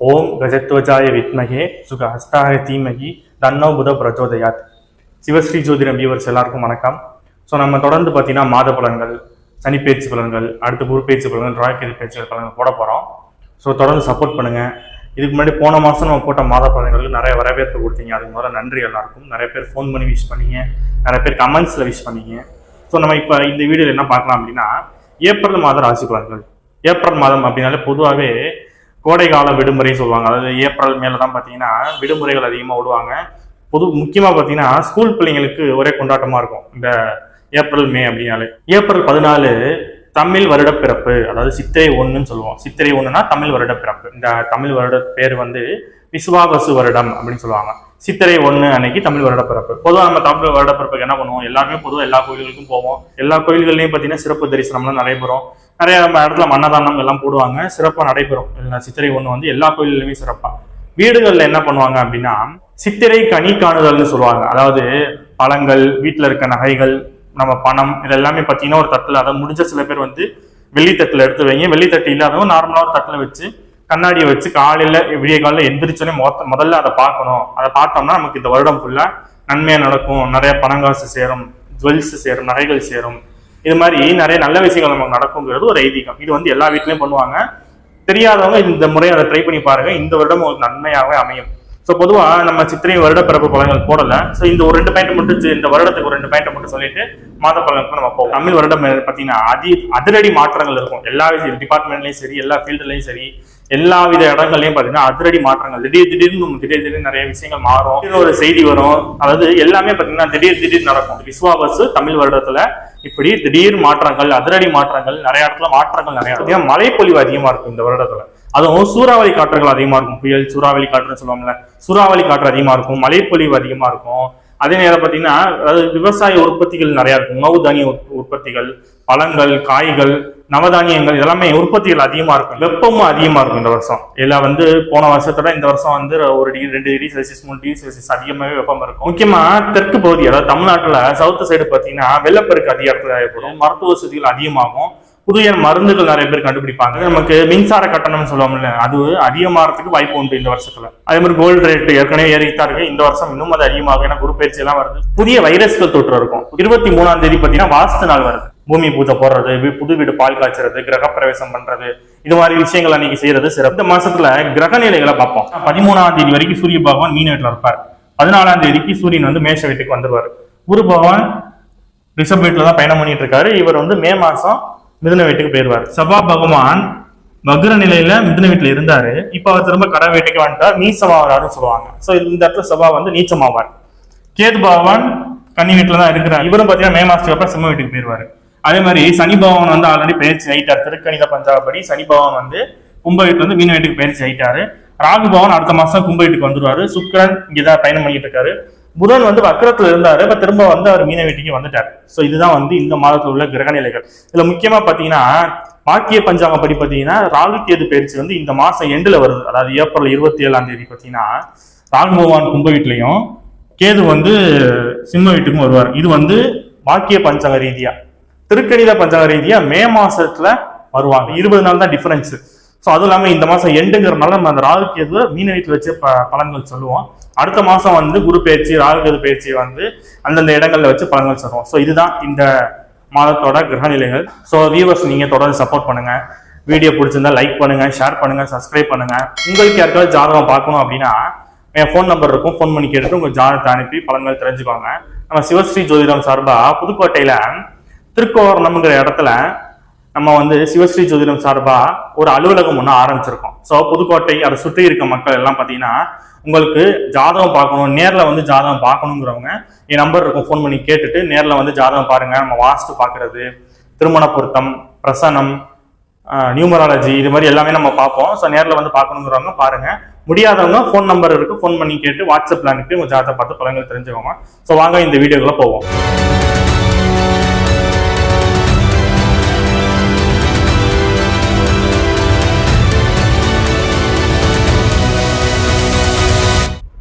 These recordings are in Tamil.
ஓம் கஜத்வஜாய வித்மகே சுகஹஸ்தாய தீமகி தன்னோ புத பிரச்சோதயாத். சிவஸ்ரீ ஜோதிடம் வியூவர்ஸ் எல்லாருக்கும் வணக்கம். ஸோ நம்ம தொடர்ந்து பார்த்தீங்கன்னா மாத பலன்கள், சனி பேச்சு பலன்கள், அடுத்து குரு பேச்சு பலன்கள், ராய்கேது பேச்சு பலன்கள் போட போகிறோம். ஸோ தொடர்ந்து சப்போர்ட் பண்ணுங்கள். இதுக்கு முன்னாடி போன மாதம் நம்ம போட்ட மாத பலன்களுக்கு நிறைய வரவேற்பு கொடுத்தீங்க. அதுக்கு முதல்ல நன்றி எல்லாருக்கும். நிறைய பேர் ஃபோன் பண்ணி விஷ் பண்ணீங்க, நிறைய பேர் கமெண்ட்ஸில் விஷ் பண்ணீங்க. ஸோ நம்ம இப்போ இந்த வீடியோவில் என்ன பார்க்கலாம் அப்படின்னா, ஏப்ரல் மாத ராசி பலன்கள். ஏப்ரல் மாதம் அப்படின்னாலே பொதுவாகவே கோடை கால விடுமுறை சொல்லுவாங்க. அதாவது ஏப்ரல் மேல தான் பார்த்தீங்கன்னா விடுமுறைகள் அதிகமாக விடுவாங்க. முக்கியமாக பார்த்தீங்கன்னா ஸ்கூல் பிள்ளைங்களுக்கு ஒரே கொண்டாட்டமாக இருக்கும் இந்த ஏப்ரல் மே அப்படின்னாலே. ஏப்ரல் 14 தமிழ் வருட பிறப்பு, அதாவது சித்திரை 1ன்னு சொல்லுவோம். சித்திரை 1னா தமிழ் வருட பிறப்பு. இந்த தமிழ் வருட பேர் வந்து விசுவாவசு வருடம் அப்படின்னு சொல்லுவாங்க. சித்திரை 1 அன்னைக்கு தமிழ் வருட பிறப்பு. பொதுவாக நம்ம தமிழ் வருட பிறப்புக்கு என்ன பண்ணுவோம், எல்லாருமே பொதுவாக எல்லா கோயில்களுக்கும் போவோம். எல்லா கோயில்கள்லையும் பார்த்தீங்கன்னா சிறப்பு தரிசனம்லாம் நடைபெறும். நிறைய இடத்துல மன்னதானம் எல்லாம் போடுவாங்க, சிறப்பாக நடைபெறும். சித்திரை 1 வந்து எல்லா கோயில்களுமே சிறப்பா. வீடுகள்ல என்ன பண்ணுவாங்க அப்படின்னா சித்திரை கனி காணுதல்னு சொல்லுவாங்க. அதாவது பழங்கள், வீட்டுல இருக்க நகைகள், நம்ம பணம், இதெல்லாமே பார்த்தீங்கன்னா ஒரு தட்டுல, அதை முடிஞ்ச சில பேர் வந்து வெள்ளித்தட்டுல எடுத்து வைங்க. வெள்ளித்தட்டு இல்லாதவங்க நார்மலா ஒரு தட்டுல வச்சு கண்ணாடியை வச்சு காலையில விடிய காலையில எந்திரிச்சோன்னே முதல்ல அதை பார்க்கணும். அதை பார்த்தோம்னா நமக்கு இந்த வருடம் ஃபுல்லா நன்மையா நடக்கும். நிறைய பணங்காசு சேரும், ஜுவல்ஸ் சேரும், நகைகள் சேரும். இது மாதிரி நிறைய நல்ல விஷயங்கள் நமக்கு நடக்குங்கிறது ஒரு ஐதீகம். இது வந்து எல்லா வீட்லயும் பண்ணுவாங்க. தெரியாதவங்க இந்த முறையை அதை ட்ரை பண்ணி பாருங்க. இந்த வருடம் உங்களுக்கு நன்மையாகவே அமையும். ஸோ பொதுவாக நம்ம சித்திரை வருட பிறப்பு பலன்கள் போடல. ஸோ இந்த ஒரு 2 பாயிண்ட் மட்டும், இந்த வருடத்துக்கு ஒரு 2 பாயிண்ட் மட்டும் சொல்லிட்டு மாத பலன்களுக்கு நம்ம போவோம். தமிழ் வருடம் பார்த்தீங்கன்னா அதிரடி மாற்றங்கள் இருக்கும். எல்லா டிபார்ட்மெண்ட்லையும் சரி, எல்லா ஃபீல்டுலையும் சரி, எல்லா வித இடங்கள்லையும் பார்த்தீங்கன்னா அதிரடி மாற்றங்கள். திடீர்னு நிறைய விஷயங்கள் மாறும். ஒரு செய்தி வரும். அதாவது எல்லாமே பார்த்தீங்கன்னா திடீர் நடக்கும். விசுவாவசு தமிழ் வருடத்துல இப்படி திடீர் மாற்றங்கள், அதிரடி மாற்றங்கள், நிறைய இடத்துல மாற்றங்கள் நிறைய. மழைப்பொழிவு அதிகமா இருக்கும் இந்த வருடத்துல. அதுவும் சூறாவளி காற்றுகள் அதிகமா இருக்கும். புயல், சூறாவளி காற்றுன்னு சொல்லுவாங்கல்ல, சூறாவளி காற்று அதிகமா இருக்கும், மழைப்பொழிவு அதிகமா இருக்கும். அதே நேரம் பார்த்தீங்கன்னா அதாவது விவசாய உற்பத்திகள் நிறைய இருக்கும். உணவு தானிய உற்பத்திகள், பழங்கள், காய்கள், நவதானியங்கள், இதெல்லாமே உற்பத்திகள் அதிகமா இருக்கும். வெப்பமும் அதிகமா இருக்கும் இந்த வருஷம். எல்லாம் வந்து போன வருஷத்தோட இந்த வருஷம் வந்து 1 degree 2 degree Celsius 3 degree Celsius அதிகமாகவே வெப்பம் இருக்கும். முக்கியமா தெற்கு பகுதி, அதாவது தமிழ்நாட்டுல சவுத் சைடு பார்த்தீங்கன்னா வெள்ளப்பெருக்கு அதிக இடத்துல ஏற்படும். மருத்துவ வசதிகள் அதிகமாகும். புதிய மருந்துகள் நிறைய பேர் கண்டுபிடிப்பாங்க. நமக்கு மின்சார கட்டணம்னு சொல்லுவாங்கல்ல, அது அதிகமாகிறதுக்கு வாய்ப்பு உண்டு இந்த வருஷத்துல. அதே மாதிரி கோல்டு ரேட் ஏற்கனவே ஏறித்தான் இருக்கு. இந்த வருஷம் இன்னும் அது அதிகமாகும். ஏன்னா குரு பயிற்சி எல்லாம் வருது. புதிய வைரஸ்கள் தொற்று இருக்கும். 23ஆம் தேதி பார்த்தீங்கன்னா வாஸ்து நாள் வருது. பூமி பூஜை போடுறது, புது வீடு பால் காய்ச்சறது, கிரக பிரவேசம் பண்றது, இது மாதிரி விஷயங்கள் அன்னைக்கு செய்யறது சிறப்பு. இந்த மாசத்துல கிரக நிலைகளை பார்ப்போம். 13ஆம் தேதி வரைக்கும் சூரிய பகவான் மீன வீட்டுல இருப்பார். 14ஆம் தேதிக்கு சூரியன் வந்து மேஷ வீட்டுக்கு வந்துருவாரு. குரு பகவான் ரிஷப வீட்டுல தான் பயணம் பண்ணிட்டு இருக்காரு. இவர் வந்து மே மாசம் மிதுன வீட்டுக்கு போயிருவார். சபா பகவான் வக்ர நிலையில மிதுன வீட்டுல இருந்தாரு. இப்ப அவர் திரும்ப கடை வீட்டுக்கு வந்துட்டார். நீச்சமாவாருன்னு சொல்லுவாங்க. சோ இந்த இடத்துல சபா வந்து நீச்சமாவார். கேது பகவான் கன்னி வீட்டுல தான் இருக்கிறார். இவரும் பாத்தீங்கன்னா மே மாசத்துக்கு அப்புறம் சிம்ம வீட்டுக்கு போயிருவாரு. அதே மாதிரி சனி பகவான் வந்து ஆல்ரெடி பயிற்சி ஆயிட்டார். திருக்கணித பஞ்சாபடி சனி பகவான் வந்து கும்ப வீட்டுல இருந்து மீன வீட்டுக்கு பயிற்சி ஆயிட்டாரு. ராகு பகவான் அடுத்த மாசம் கும்ப வீட்டுக்கு வந்துருவாரு. சுக்கிரன் இங்கதான் பயணம் பண்ணிட்டு இருக்காரு. புதன் வந்து வக்கரத்துல இருந்தாரு. இப்ப திரும்ப வந்து அவர் மீன வீட்டுக்கு வந்துட்டார். சோ இதுதான் வந்து இந்த மாதத்துல உள்ள கிரக நிலைகள். இதுல முக்கியமா பாத்தீங்கன்னா வாக்கிய பஞ்சாங்கம் படி பாத்தீங்கன்னா ராகு கேது பயிற்சி வந்து இந்த மாசம் எண்டுல வருது. அதாவது ஏப்ரல் 27ஆம் தேதி பாத்தீங்கன்னா ராகு பகவான் கும்ப வீட்லயும் கேது வந்து சிம்ம வீட்டுக்கும் வருவார். இது வந்து வாக்கிய பஞ்சாங்க ரீதியா. திருக்கணித பஞ்சாங்க ரீதியா மே மாசத்துல வருவாங்க. 20 நாள் தான் டிஃபரன்ஸ். ஸோ அதுவும் இல்லாமல் இந்த மாதம் எண்டுங்கிறதுனால நம்ம அந்த ராகு கேது மீன வீட்டில் வச்சு பலன்கள் சொல்லுவோம். அடுத்த மாதம் வந்து குரு பயிற்சி, ராகு கேது பயிற்சியை வந்து அந்தந்த இடங்கள்ல வச்சு பலன்கள் சொல்லுவோம். ஸோ இதுதான் இந்த மாதத்தோட கிரக நிலைகள். ஸோ வியூவர்ஸ் நீங்கள் தொடர்ந்து சப்போர்ட் பண்ணுங்க. வீடியோ பிடிச்சிருந்தா லைக் பண்ணுங்க, ஷேர் பண்ணுங்க, சப்ஸ்கிரைப் பண்ணுங்க. உங்களுக்கு யாருக்காவது ஜாதகம் பார்க்கணும் அப்படின்னா என் ஃபோன் நம்பர் இருக்கும். ஃபோன் பண்ணி கேட்டுட்டு உங்க ஜாதகத்தை அனுப்பி பலன்கள் தெரிஞ்சுக்கோங்க. நம்ம சிவஸ்ரீ ஜோதிடம் சார்பா புதுக்கோட்டையில திருக்கோவரணம்ங்கிற இடத்துல நம்ம வந்து சிவஸ்ரீ ஜோதிடம் சார்பா ஒரு அலுவலகம் ஒன்று ஆரம்பிச்சிருக்கோம். ஸோ புதுக்கோட்டை அதை சுற்றி இருக்க மக்கள் எல்லாம் பார்த்தீங்கன்னா உங்களுக்கு ஜாதகம் பார்க்கணும், நேரில் வந்து ஜாதகம் பார்க்கணுங்கிறவங்க என் நம்பர் இருக்கும். ஃபோன் பண்ணி கேட்டுட்டு நேரில் வந்து ஜாதகம் பாருங்க. நம்ம வாஸ்து பார்க்கறது, திருமண பொருத்தம், பிரசனம், நியூமராலஜி, இது மாதிரி எல்லாமே நம்ம பார்ப்போம். ஸோ நேரில் வந்து பார்க்கணுங்கிறவங்க பாருங்க. முடியாதவங்க ஃபோன் நம்பர் இருக்கு, ஃபோன் பண்ணி கேட்டு வாட்ஸ்அப்ல அனுப்பி உங்க ஜாதகத்தை பார்த்து பலன்கள் தெரிஞ்சுக்கோங்க. ஸோ வாங்க இந்த வீடியோக்குள்ள போவோம்.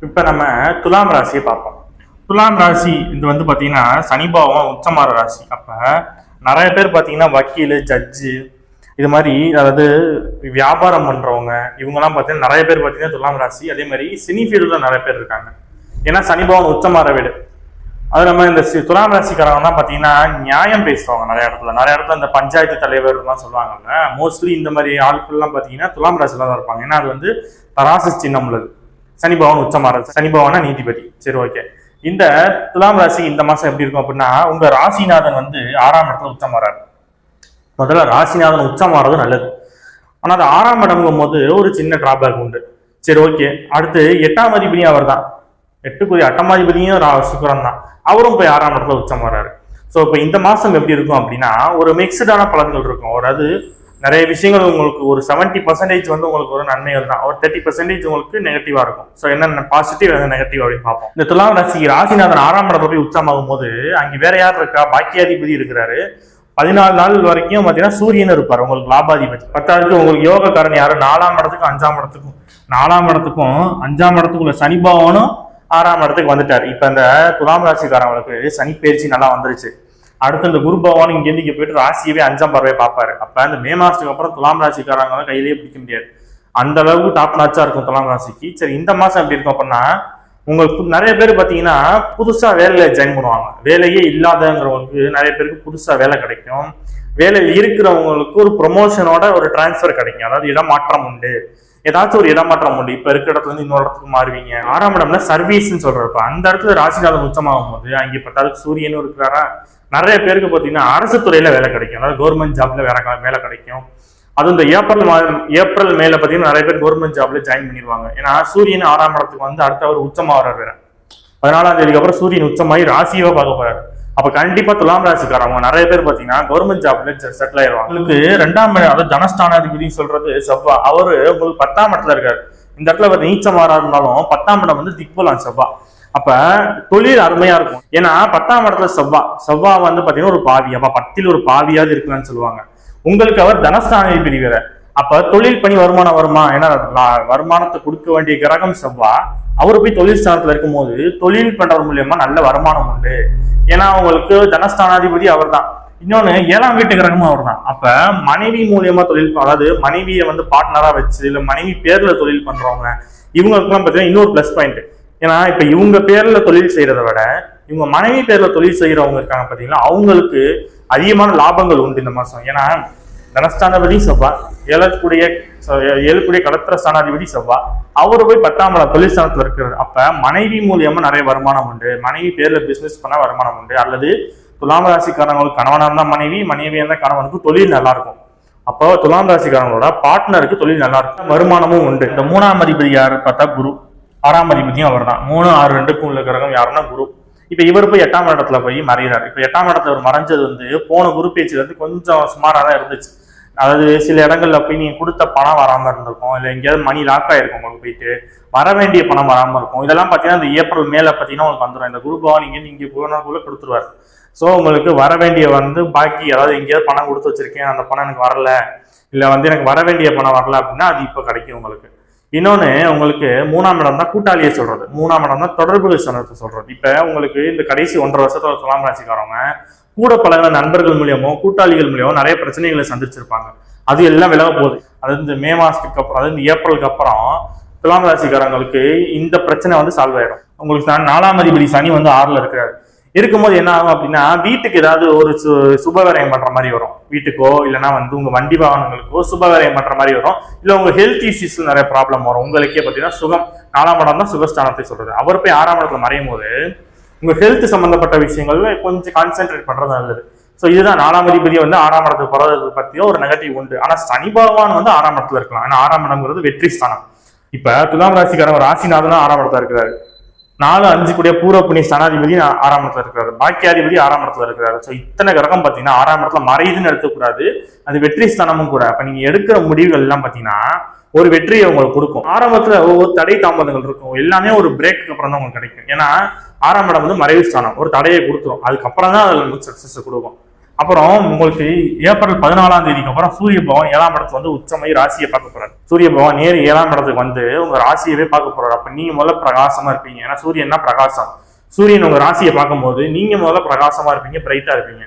இப்ப நம்ம துலாம் ராசியை பார்ப்போம். துலாம் ராசி இது வந்து பாத்தீங்கன்னா சனி பகவான் உச்சமாற ராசி. அப்ப நிறைய பேர் பாத்தீங்கன்னா வக்கீல், ஜட்ஜு, இது மாதிரி அதாவது வியாபாரம் பண்றவங்க இவங்கெல்லாம் பார்த்தீங்கன்னா நிறைய பேர் பார்த்தீங்கன்னா துலாம் ராசி. அதே மாதிரி சினி ஃபீல்டில் நிறைய பேர் இருக்காங்க. ஏன்னா சனி பகவான் உச்சமாற வீடு. அது நம்ம இந்த துலாம் ராசிக்காரங்கலாம் பார்த்தீங்கன்னா நியாயம் பேசுவாங்க நிறைய இடத்துல இந்த பஞ்சாயத்து தலைவர்லாம் சொல்லுவாங்கல்ல, மோஸ்ட்லி இந்த மாதிரி ஆட்கள்லாம் பார்த்தீங்கன்னா துலாம் ராசியில தான் இருப்பாங்க. ஏன்னா அது வந்து தராசு சின்னம் உள்ளது. சனி பகவான் உச்சமாறது, சனி பகவானா நீதிபதி. சரி, ஓகே. இந்த துலாம் ராசி இந்த மாசம் எப்படி இருக்கும் அப்படின்னா, உங்க ராசிநாதன் வந்து 6ஆம் இடத்துல உச்சமாறாரு. முதல்ல ராசிநாதன் உச்சமாறது நல்லது. ஆனா அது 6ஆம் இடம்ங்கும் போது ஒரு சின்ன டிராபேக் உண்டு. சரி, ஓகே. அடுத்து 8ஆம் அதிபதியும் அவர் தான். 8க்குரிய 8ஆம் அதிபதியும் சுக்கிரன் தான். அவரும் போய் 6ஆம் இடத்துல உச்சமாறாரு. ஸோ இப்போ இந்த மாசம் எப்படி இருக்கும் அப்படின்னா, ஒரு மிக்சடான பலன்கள் இருக்கும். அதாவது நிறைய விஷயங்கள் உங்களுக்கு ஒரு 70% வந்து உங்களுக்கு ஒரு நன்மைகள் தான், ஒரு 30% உங்களுக்கு நெகட்டிவா இருக்கும். ஸோ என்ன பாசிட்டிவ் என்ன நெகட்டிவ் அப்படின்னு பார்ப்போம். இந்த துலாம் ராசி ராசிநாதன் 6ஆம் இடத்துல போய் உச்சமாகும் போது அங்கே வேற யார் இருக்கா? பாக்கியாதிபதி இருக்கிறாரு. 14 நாள் வரைக்கும் பார்த்தீங்கன்னா சூரியன் இருப்பார் உங்களுக்கு லாபாதிபதி. 10வது உங்களுக்கு யோகக்காரன் யாரு? 4ஆம் இடத்துக்கும் 5ஆம் இடத்துக்கும் 4ஆம் இடத்துக்கும் 5ஆம் இடத்துக்குள்ள சனி பகவானும் 6ஆம் இடத்துக்கு வந்துட்டார். இப்ப இந்த துலாம் ராசிக்காரங்களுக்கு சனி பயிற்சி நல்லா வந்துருச்சு. அடுத்து இந்த குரு பகவான் இங்கேருந்து இங்கே போயிட்டு ராசியவே 5ஆம் பார்வையை பார்ப்பாரு. அப்ப இந்த மே மாசத்துக்கு அப்புறம் துலாம் ராசிக்காரங்க கையிலேயே பிடிக்க முடியாது. அந்த அளவுக்கு டாப் நாச்சா இருக்கும் துலாம் ராசிக்கு. சரி, இந்த மாசம் எப்படி இருக்கும் அப்படின்னா, உங்களுக்கு நிறைய பேர் பார்த்தீங்கன்னா புதுசா வேலையில ஜாயின் பண்ணுவாங்க. வேலையே இல்லாதவங்களுக்கு நிறைய பேருக்கு புதுசா வேலை கிடைக்கும். வேலையில் இருக்கிறவங்களுக்கு ஒரு ப்ரொமோஷனோட ஒரு டிரான்ஸ்ஃபர் கிடைக்கும். அதாவது இடமாற்றம் உண்டு, ஏதாச்சும் ஒரு இடமாற்றம் உண்டு. இப்ப இருக்கிற இடத்துல இருந்து இன்னொரு இடத்துக்கு மாறுவீங்க. 6ஆம் இடம்னா சர்வீஸ்ன்னு சொல்றப்ப அந்த இடத்துல ராசிநாதன் உச்சமாகும் போது அங்கே பத்தாவது சூரியனும் இருக்கிறாரா, நிறைய பேருக்கு பார்த்தீங்கன்னா அரசு துறையில வேலை கிடைக்கும். அதாவது கவர்மெண்ட் ஜாப்ல வேலை கிடைக்கும். அது இந்த ஏப்ரல் மேல பார்த்தீங்கன்னா நிறைய பேர் கவர்மெண்ட் ஜாப்ல ஜாயின் பண்ணிடுவாங்க. ஏன்னா சூரியன் 6ஆம் இடத்துக்கு வந்து அடுத்த அவர் உச்சமாகறாரு வேற. 14ஆம் தேதிக்கு அப்புறம் சூரியன் உச்சமாகி ராசியவா பார்க்க போறாரு. அப்ப கண்டிப்பா துலாம் ராசிக்காரங்க நிறைய பேர் பாத்தீங்கன்னா கவர்மெண்ட் ஜாப்ல செட்டில் ஆயிடுவாங்க. உங்களுக்கு 2ஆம் இடம், அதாவது தனஸ்தானாதிபதி சொல்றது செவ்வா. அவரு உங்களுக்கு 10ஆம் இடத்துல இருக்காரு. இந்த இடத்துல அவர் நீச்சமாரா இருந்தாலும் 10ஆம் இடம் வந்து திக்பலான் செவ்வா. அப்ப தொழில் அருமையா இருக்கும். ஏன்னா 10ஆம் இடத்துல செவ்வா வந்து பாத்தீங்கன்னா ஒரு பாவி. அப்ப 10ல் ஒரு பாவியாவது இருக்கலாம்னு சொல்லுவாங்க. உங்களுக்கு அவர் தனஸ்தானாதிபதி வேற. அப்ப தொழில் பணி வருமானம் வருமா? ஏன்னா வருமானத்தை கொடுக்க வேண்டிய கிரகம் செவ்வா. அவரு போய் தொழில் ஸ்தானத்துல இருக்கும் போது தொழில் பண்றது மூலியமா நல்ல வருமானம் உண்டு. ஏன்னா அவங்களுக்கு தனஸ்தானாதிபதி அவர் தான். இன்னொன்னு 7ஆம் வீட்டு கிரகமும் அவர் தான். அப்ப மனைவி மூலியமா தொழில், அதாவது மனைவியை வந்து பார்ட்னரா வச்சு இல்ல மனைவி பேர்ல தொழில் பண்றவங்க இவங்களுக்குலாம் பார்த்தீங்கன்னா இன்னொரு பிளஸ் பாயிண்ட். ஏன்னா இப்ப இவங்க பேர்ல தொழில் செய்யறதை விட இவங்க மனைவி பேர்ல தொழில் செய்யறவங்க இருக்காங்க பாத்தீங்களா, அவங்களுக்கு அதிகமான லாபங்கள் உண்டு இந்த மாசம். ஏன்னா தனஸ்தானாதிபதி செவ்வா, ஏழுக்குடைய கடத்திர ஸ்தானாதிபதி செவ்வா, அவரு போய் 10ஆம் இடம் தொழில் ஸ்தானத்துல இருக்கிறது. அப்ப மனைவி மூலியமா நிறைய வருமானம் உண்டு. மனைவி பேர்ல பிசினஸ் பண்ண வருமானம் உண்டு. அல்லது துலாம் ராசிக்காரங்களுக்கு கணவனா இருந்தா மனைவியா இருந்தா கணவனுக்கு தொழில் நல்லா இருக்கும். அப்போ துலாம் ராசிக்காரங்களோட பார்ட்னருக்கு தொழில் நல்லா இருக்கும், வருமானமும் உண்டு. இந்த 3ஆம் அதிபதி யாரு பார்த்தா குரு. 6ஆம் அதிபதியும் அவர் தான். 3, 6, 2க்கும் உள்ள கிரகம் யாருன்னா குரு. இப்ப இவர் போய் 8ஆம் இடத்துல போய் மறைகிறார். இப்ப 8ஆம் இடத்துல அவர் மறைஞ்சது வந்து போன குரு பேச்சுல இருந்து கொஞ்சம் சுமாரா தான் இருந்துச்சு. அதாவது சில இடங்கள்ல போய் நீங்க கொடுத்த பணம் வராம இருந்திருக்கும், இல்ல எங்கேயாவது மணி லாக் ஆயிருக்கும், உங்களுக்கு போயிட்டு வர வேண்டிய பணம் வராம இருக்கும். இதெல்லாம் பாத்தீங்கன்னா இந்த ஏப்ரல் மேல பாத்தீங்கன்னா உங்களுக்கு வந்துடும். இந்த குரு பகவான் இங்க போனக்குள்ள கொடுத்துருவாரு. ஸோ உங்களுக்கு வர வேண்டிய வந்து பாக்கி, அதாவது எங்கேயாவது பணம் கொடுத்து வச்சிருக்கேன், அந்த பணம் எனக்கு வரல, இல்ல வந்து எனக்கு வர வேண்டிய பணம் வரல அப்படின்னா அது இப்ப கிடைக்கும் உங்களுக்கு. இன்னொன்னு உங்களுக்கு 3ஆம் இடம் தான் கூட்டாளியை சொல்றது. 3ஆம் இடம் தான் தொடர்புகள் சனத்தை சொல்றது. இப்ப உங்களுக்கு இந்த கடைசி 1.5 வருஷத்துல துலாம் ராசிக்காரவங்க கூட பழகின நண்பர்கள் மூலியமோ கூட்டாளிகள் மூலியமோ நிறைய பிரச்சனைகளை சந்திச்சிருப்பாங்க. அது எல்லாம் விலக போகுது. அதாவது இந்த மே மாசத்துக்கு அப்புறம், அதாவது இந்த ஏப்ரலுக்கு அப்புறம் துலாம் ராசிக்காரங்களுக்கு இந்த பிரச்சனை வந்து சால்வ் ஆயிடும். உங்களுக்கு 4ஆம் அதிபதி சனி வந்து 6ல இருக்கிறாரு. இருக்கும்போது என்ன ஆகும் அப்படின்னா, வீட்டுக்கு ஏதாவது ஒரு சுபவிரயம் பண்ற மாதிரி வரும். வீட்டுக்கோ இல்லைன்னா வந்து உங்க வண்டி வாகனங்களுக்கோ சுபவிரயம் பண்ற மாதிரி வரும். இல்ல உங்க ஹெல்த் இஷ்யூஸ்ல நிறைய ப்ராப்ளம் வரும். உங்களுக்கே பார்த்தீங்கன்னா சுகம், 4ஆம் இடம் தான் சுகஸ்தானத்தை சொல்றது. அவர் போய் 6ஆம் இடத்துல மறையும் போது உங்க ஹெல்த் சம்பந்தப்பட்ட விஷயங்கள்ல கொஞ்சம் கான்சென்ட்ரேட் பண்றது நல்லது. ஸோ இதுதான் 4ஆம் அதிபதி வந்து 6ஆம் இடத்துக்கு போறது பத்தியும் ஒரு நெகட்டிவ் உண்டு. ஆனா சனி பகவான் வந்து 6ஆம் இடத்துல இருக்கலாம். ஏன்னா 6ஆம் இடம்ங்கிறது வெற்றி ஸ்தானம். இப்ப துலாம் ராசிக்காரன் ராசிநாதன் 6ஆம் இடத்துல இருக்கிறாரு. 4, 5 கூடிய பூர்வ புண்ணிய ஸ்தானாதிபதி 6ஆம் இடத்துல இருக்கிறாரு. பாக்கியாதிபதி 6ஆம் இடத்துல இருக்கிறாரு. ஸோ இத்தனை கிரகம் பாத்தீங்கன்னா 6ஆம் இடத்துல மறையுதுன்னு எடுத்துக்கூடாது. அது வெற்றி ஸ்தானமும் கூட. அப்ப நீங்க எடுக்கிற முடிவுகள் எல்லாம் பாத்தீங்கன்னா ஒரு வெற்றியை உங்களுக்கு கொடுக்கும். ஆரம்பத்துல ஒவ்வொரு தடை தாமதங்கள் இருக்கும். எல்லாமே ஒரு பிரேக்கு அப்புறம் தான் உங்களுக்கு கிடைக்கும். ஏன்னா 6ஆம் இடம் வந்து மறைவு ஸ்தானம், ஒரு தடையை கொடுத்துரும். அதுக்கப்புறம் தான் அதுல உங்களுக்கு சக்சஸ் கொடுக்கும். அப்புறம் உங்களுக்கு ஏப்ரல் 14ஆம் தேதிக்கு அப்புறம் சூரிய பகவான் 7ஆம் இடத்துல வந்து உச்சமாயி ராசியை பார்க்க போறாரு. சூரிய பகவான் நேரு 7ஆம் இடத்துக்கு வந்து உங்க ராசியவே பார்க்க போறாரு. அப்ப நீங்க முதல்ல பிரகாசமா இருப்பீங்க. ஏன்னா சூரியன்னா பிரகாசம். சூரியன் உங்க ராசியை பார்க்கும்போது நீங்க முதல்ல பிரகாசமா இருப்பீங்க, பிரைட்டா இருப்பீங்க.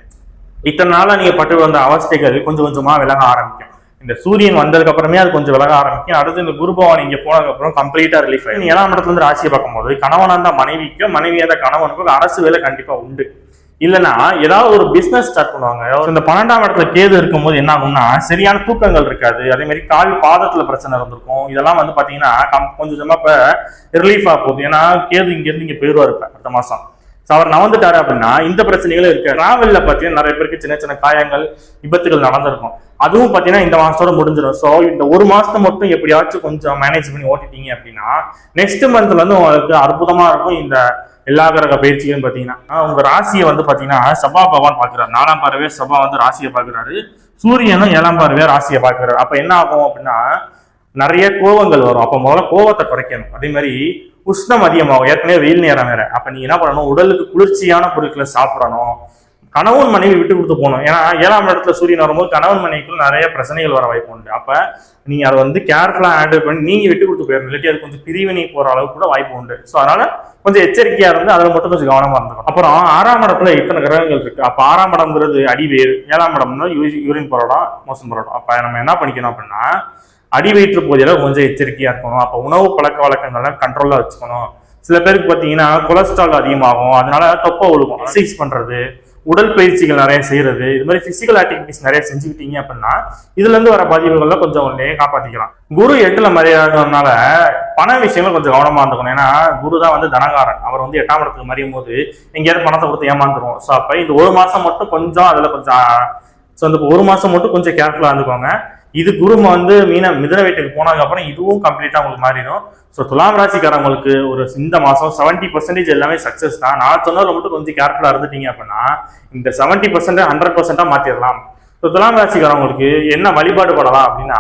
இத்தனை நாளா நீங்க பட்டு வந்த அவஸ்தைகள் கொஞ்சம் கொஞ்சமா விலக ஆரம்பிக்கும். இந்த சூரியன் வந்ததுக்கு அப்புறமே அது கொஞ்சம் விலக ஆரம்பிக்கும். அடுத்து இந்த குரு பகவான் இங்க போனதுக்கு அப்புறம் கம்ப்ளீட்டா ரிலீஃப் ஆகும். 7ஆம் இடத்துல இருந்து ராசியை பார்க்கும்போது கணவனா இருந்தா மனைவிக்கும், மனைவியா இருந்தா கணவனுக்கும் அரசு வேலை கண்டிப்பா உண்டு. இல்லைன்னா ஏதாவது ஒரு பிசினஸ் ஸ்டார்ட் பண்ணுவாங்க. இந்த 12ஆம் இடத்துல கேது இருக்கும்போது என்ன ஆகும்னா சரியான தூக்கங்கள் இருக்காது. அதே மாதிரி கால் பாதத்துல பிரச்சனை இருந்திருக்கும். இதெல்லாம் வந்து பாத்தீங்கன்னா கொஞ்சம் இப்ப ரிலீஃப் ஆக போகுது. ஏன்னா கேது இங்க இருந்து இங்க போயிருவாரு இப்ப அடுத்த மாசம். அவர் நவந்துட்டாரு அப்படின்னா இந்த பிரச்சனைகளும் இருக்கு. டிராவல்ல பாத்தீங்கன்னா நிறைய பேருக்கு சின்ன சின்ன காயங்கள், விபத்துகள் நடந்திருக்கும். அதுவும் பாத்தீங்கன்னா இந்த மாசத்தோட முடிஞ்சிடும். ஸோ இந்த ஒரு மாசத்தை மட்டும் எப்படியாச்சும் கொஞ்சம் மேனேஜ் பண்ணி ஓட்டிட்டீங்க அப்படின்னா நெக்ஸ்ட் மந்த்ல வந்து உங்களுக்கு அற்புதமா இருக்கும். இந்த எல்லா கிரக பயிற்சிகளும் பாத்தீங்கன்னா உங்க ராசியை வந்து பாத்தீங்கன்னா சபா பகவான் பாக்குறாரு. 4ஆம் பார்வையே சபா வந்து ராசியை பாக்குறாரு. சூரியனும் 7ஆம் பார்வையே ராசியை பாக்குறாரு. அப்ப என்ன ஆகும் அப்படின்னா நிறைய கோவங்கள் வரும். அப்ப முதல்ல கோவத்தை குறைக்கணும். அதே மாதிரி உஷ்ணம் அதிகமாகும். ஏற்கனவே வெயில் நேரம் வேற. அப்ப நீங்க என்ன பண்ணணும், உடலுக்கு குளிர்ச்சியான பொருட்களை சாப்பிடணும். கணவன் மனைவி விட்டு கொடுத்து போகணும். ஏன்னா 7ஆம் இடத்துல சூரியன் வரும்போது கணவன் மனைவிக்குள்ள நிறைய பிரச்சனைகள் வர வாய்ப்பு உண்டு. அப்ப நீங்க அதை வந்து கேர்ஃபுல்லா ஹேண்டில் பண்ணி நீங்க விட்டு கொடுத்து போயிடணும். இல்லாட்டி அது கொஞ்சம் பிரிவினை போற அளவுக்கு கூட வாய்ப்பு உண்டு. ஸோ அதனால கொஞ்சம் எச்சரிக்கையா இருந்து அதில் மட்டும் கொஞ்சம் கவனமா இருந்துக்கும். அப்புறம் 6ஆம் இடத்துல இத்தனை கிரகங்கள் இருக்கு. அப்ப 6ஆம் இடம்ங்கிறது அடிவேர், 7ஆம் இடம்னா யூரின் போற இடம், மோசம் போற இடம். அப்ப நம்ம என்ன பண்ணிக்கணும் அப்படின்னா அடி வயிற்று பகுதியில கொஞ்சம் எச்சரிக்கையா இருக்கணும். அப்ப உணவு பழக்க வழக்கங்கள்லாம் கண்ட்ரோலா வச்சுக்கணும். சில பேருக்கு பாத்தீங்கன்னா கொலஸ்ட்ரால் அதிகமாகும். அதனால தொப்பை ஒழுகும். எக்ஸசைஸ் பண்றது, உடற்பயிற்சிகள் நிறைய செய்யறது, இது மாதிரி பிசிக்கல் ஆக்டிவிட்டிஸ் நிறைய செஞ்சுக்கிட்டீங்க அப்படின்னா இதுல இருந்து வர பாதிப்புகள்ல கொஞ்சம் ஒன்னே காப்பாத்திக்கலாம். குரு 8ல மறையாததுனால பண விஷயங்கள் கொஞ்சம் கவனமா இருந்துக்கணும். ஏன்னா குரு தான் வந்து தனகாரன். அவர் வந்து 8ஆம் இடத்துக்கு மறையும் போது எங்கேயாவது பணத்தை கொடுத்து ஏமாந்துருவோம். ஸோ அப்ப இந்த ஒரு மாசம் மட்டும் கொஞ்சம் அதுல கொஞ்சம் இந்த ஒரு மாசம் மட்டும் கொஞ்சம் கேர்ஃபுல்லா இருந்துக்கோங்க. இது குரு வந்து மிதன வீட்டுக்கு போனதுக்கு அப்புறம் இதுவும் கம்ப்ளீட்டா உங்களுக்கு மாறிடும். ஸோ துலாம் ராசிக்காரங்களுக்கு ஒரு இந்த மாசம் 70% எல்லாமே சக்சஸ் தான். நான் சொன்னதுல மட்டும் கொஞ்சம் கேர்ஃபுல்லா இருந்துட்டீங்க அப்படின்னா இந்த 70% 100% மாத்திரலாம். ஸோ துலாம் ராசிக்காரங்களுக்கு என்ன வழிபாடு பண்ணலாம் அப்படின்னா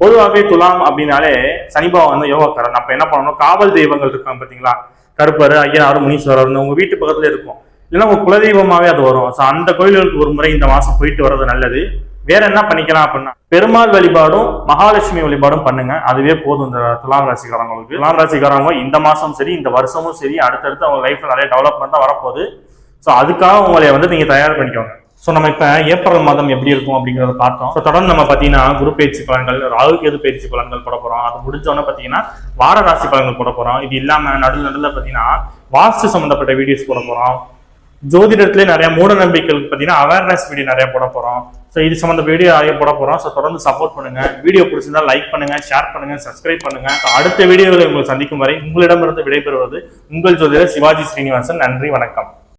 பொதுவாகவே துலாம் அப்படின்னாலே சனிபாவம் வந்து யோகக்காரன். அப்ப என்ன பண்ணணும், காவல் தெய்வங்கள் இருக்காங்க பாத்தீங்களா, கருப்பர், ஐயனார், முனீஸ்வரர் உங்க வீட்டு பக்கத்துல இருக்கும். இல்லைன்னா உங்க குலதெய்வமாவே அது வரும். ஸோ அந்த கோயில்களுக்கு ஒரு முறை இந்த மாசம் போயிட்டு வர்றது நல்லது. வேற என்ன பண்ணிக்கலாம் அப்படின்னா பெருமாள் வழிபாடும் மகாலட்சுமி வழிபாடும் பண்ணுங்க. அதுவே போதும் இந்த துலாம் ராசிக்காரங்களுக்கு. துலாம் ராசிக்காரங்க இந்த மாசம் சரி, இந்த வருஷமும் சரி, அடுத்தடுத்து அவங்க லைஃப்ல நிறைய டெவலப்மெண்ட் தான் வரப்போகுது. ஸோ அதுக்காக உங்களை வந்து நீங்க தயார் பண்ணிக்கோங்க. ஸோ நம்ம இப்ப ஏப்ரல் மாதம் எப்படி இருக்கும் அப்படிங்கிறத பார்த்தோம். ஸோ தொடர்ந்து நம்ம பாத்தீங்கன்னா குரு பயிற்சி பலன்கள், ராகு கேது பயிற்சி பலன்கள் போட போறோம். அது முடிஞ்சோன்னு பாத்தீங்கன்னா வார ராசி பலன்கள் போட போறோம். இது இல்லாம நடுவில் பாத்தீங்கன்னா வாஸ்து சம்பந்தப்பட்ட வீடியோஸ் போட போறோம். ஜோதிடத்துல நிறைய மூட நம்பிக்கைகளுக்கு பாத்தீங்கன்னா அவேர்னஸ் வீடியோ நிறைய போட போறோம். ஸோ இது சம்பந்த வீடியோ நிறைய போட போறோம். ஸோ தொடர்ந்து சப்போர்ட் பண்ணுங்க. வீடியோ பிடிச்சிருந்தா லைக் பண்ணுங்க, ஷேர் பண்ணுங்க, சப்ஸ்கிரைப் பண்ணுங்க. அடுத்த வீடியோவில் உங்களை சந்திக்கும் வரை உங்களிடமிருந்து விடைபெறுவது உங்கள் ஜோதிடர் சிவாஜி ஸ்ரீனிவாசன். நன்றி, வணக்கம்.